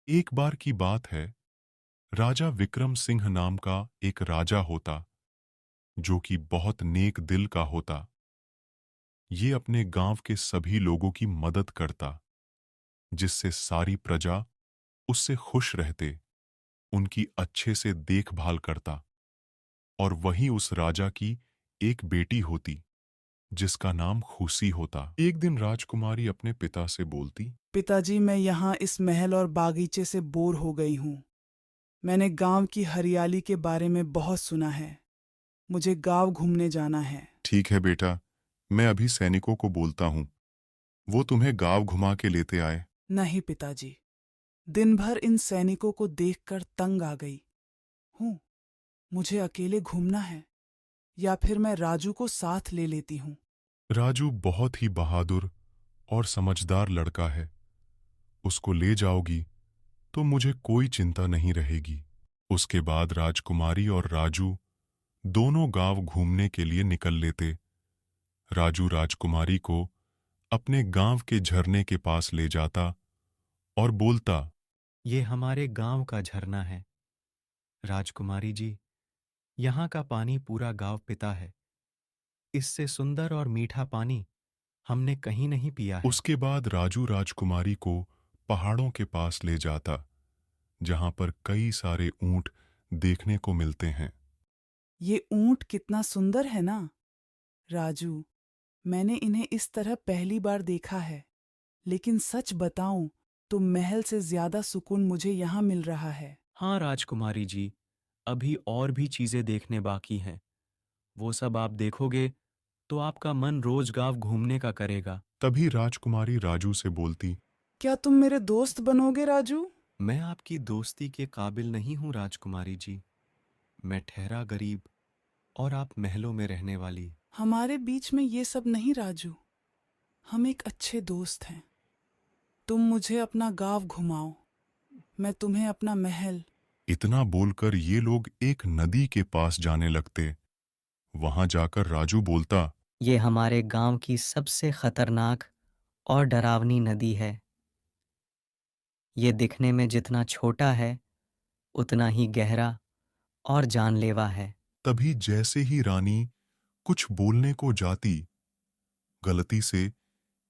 एक बार की बात है, राजा विक्रम सिंह नाम का एक राजा होता, जो कि बहुत नेक दिल का होता। ये अपने गांव के सभी लोगों की मदद करता, जिससे सारी प्रजा उससे खुश रहते, उनकी अच्छे से देखभाल करता। और वहीं उस राजा की एक बेटी होती, जिसका नाम खुशी होता। एक दिन राजकुमारी अपने पिता से बोलती, पिताजी, मैं यहाँ इस महल और बागीचे से बोर हो गई हूँ। मैंने गांव की हरियाली के बारे में बहुत सुना है। मुझे गांव घूमने जाना है। ठीक है बेटा, मैं अभी सैनिकों को बोलता हूँ, वो तुम्हें गांव घुमा के लेते आए। नहीं पिताजी, दिन भर इन सैनिकों को देखकर तंग आ गई हूँ। मुझे अकेले घूमना है, या फिर मैं राजू को साथ ले लेती हूँ। राजू बहुत ही बहादुर और समझदार लड़का है। उसको ले जाओगी तो मुझे कोई चिंता नहीं रहेगी। उसके बाद राजकुमारी और राजू दोनों गांव घूमने के लिए निकल लेते। राजू राजकुमारी को अपने गांव के झरने के पास ले जाता और बोलता, ये हमारे गांव का झरना है। राजकुमारी जी, यहाँ का पानी पूरा गांव पीता है। इससे सुंदर और मीठा पानी हमने कहीं नहीं पिया है। उसके बाद राजू राजकुमारी को पहाड़ों के पास ले जाता, जहां पर कई सारे ऊंट देखने को मिलते हैं। ये ऊंट कितना सुंदर है ना राजू। मैंने इन्हें इस तरह पहली बार देखा है, लेकिन सच बताऊं तो महल से ज्यादा सुकून मुझे यहाँ मिल रहा है। हाँ राजकुमारी जी, अभी और भी चीजें देखने बाकी हैं। वो सब आप देखोगे तो आपका मन रोज गांव घूमने का करेगा। तभी राजकुमारी राजू से बोलती, क्या तुम मेरे दोस्त बनोगे राजू? मैं आपकी दोस्ती के काबिल नहीं हूँ राजकुमारी जी। मैं ठहरा गरीब और आप महलों में रहने वाली। हमारे बीच में ये सब नहीं राजू। हम एक अच्छे दोस्त हैं। तुम मुझे अपना गांव घुमाओ, मैं तुम्हें अपना महल। इतना बोलकर ये लोग एक नदी के पास जाने लगते। वहां जाकर राजू बोलता, ये हमारे गांव की सबसे खतरनाक और डरावनी नदी है। ये दिखने में जितना छोटा है, उतना ही गहरा और जानलेवा है। तभी जैसे ही रानी कुछ बोलने को जाती, गलती से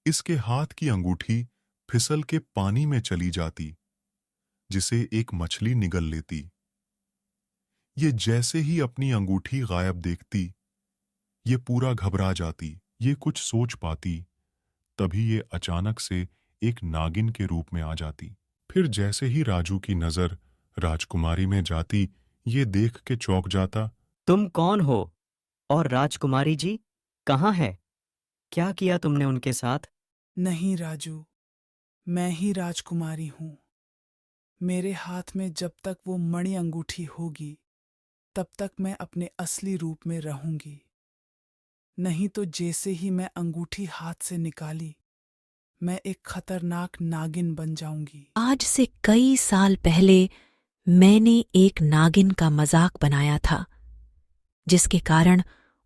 इसके हाथ की अंगूठी फिसल के पानी में चली जाती, जिसे एक मछली निगल लेती। ये जैसे ही अपनी अंगूठी गायब देखती, ये पूरा घबरा जाती। ये कुछ सोच पाती, तभी ये अचानक से एक नागिन के रूप में आ जाती। फिर जैसे ही राजू की नजर राजकुमारी में जाती, ये देख के चौंक जाता। तुम कौन हो? और राजकुमारी जी कहाँ है? क्या किया तुमने उनके साथ? नहीं राजू, मैं ही राजकुमारी हूँ। मेरे हाथ में जब तक वो मणि अंगूठी होगी, तब तक मैं अपने असली रूप में रहूंगी। नहीं तो जैसे ही मैं अंगूठी हाथ से निकाली, मैं एक खतरनाक नागिन बन जाऊंगी। आज से कई साल पहले मैंने एक नागिन का मजाक बनाया था, जिसके कारण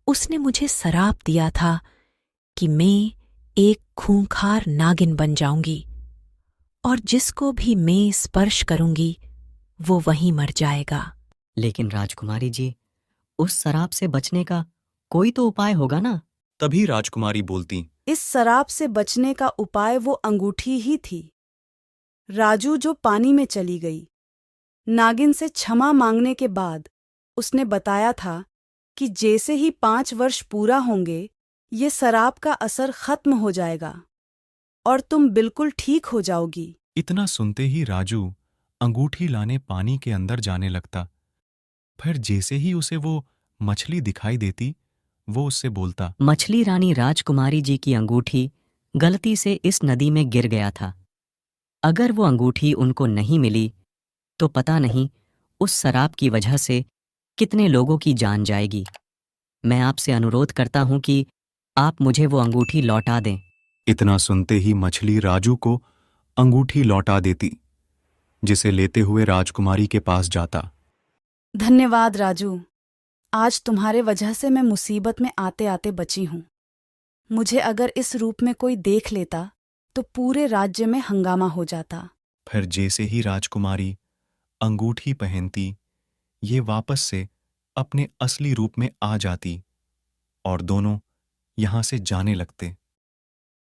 उसने मुझे श्राप दिया था कि मैं एक खूंखार नागिन बन जाऊंगी और जिसको भी मैं स्पर्श करूंगी वो वहीं मर जाएगा। लेकिन राजकुमारी जी, उस शराब से बचने का कोई तो उपाय होगा ना? तभी राजकुमारी बोलती, इस शराब से बचने का उपाय वो अंगूठी ही थी। राजू जो पानी में चली गई, नागिन से क्षमा मांगने के बाद उसने बताया था कि जैसे ही 5 वर्ष पूरा होंगे, ये शराब का असर खत्म हो जाएगा और तुम बिल्कुल ठीक हो जाओगी। इतना सुनते ही राजू अंगूठी लाने पानी के अंदर जाने लगता। फिर जैसे ही उसे वो मछली दिखाई देती, वो उससे बोलता, मछली रानी राजकुमारी जी की अंगूठी गलती से इस नदी में गिर गया था। अगर वो अंगूठी उनको नहीं मिली तो पता नहीं उस शराब की वजह से कितने लोगों की जान जाएगी। मैं आपसे अनुरोध करता हूं कि आप मुझे वो अंगूठी लौटा दें। इतना सुनते ही मछली राजू को अंगूठी लौटा देती, जिसे लेते हुए राजकुमारी के पास जाता। धन्यवाद राजू, आज तुम्हारे वजह से मैं मुसीबत में आते आते बची हूँ। मुझे अगर इस रूप में कोई देख लेता तो पूरे राज्य में हंगामा हो जाता। फिर जैसे ही राजकुमारी अंगूठी पहनती, ये वापस से अपने असली रूप में आ जाती और दोनों यहां से जाने लगते।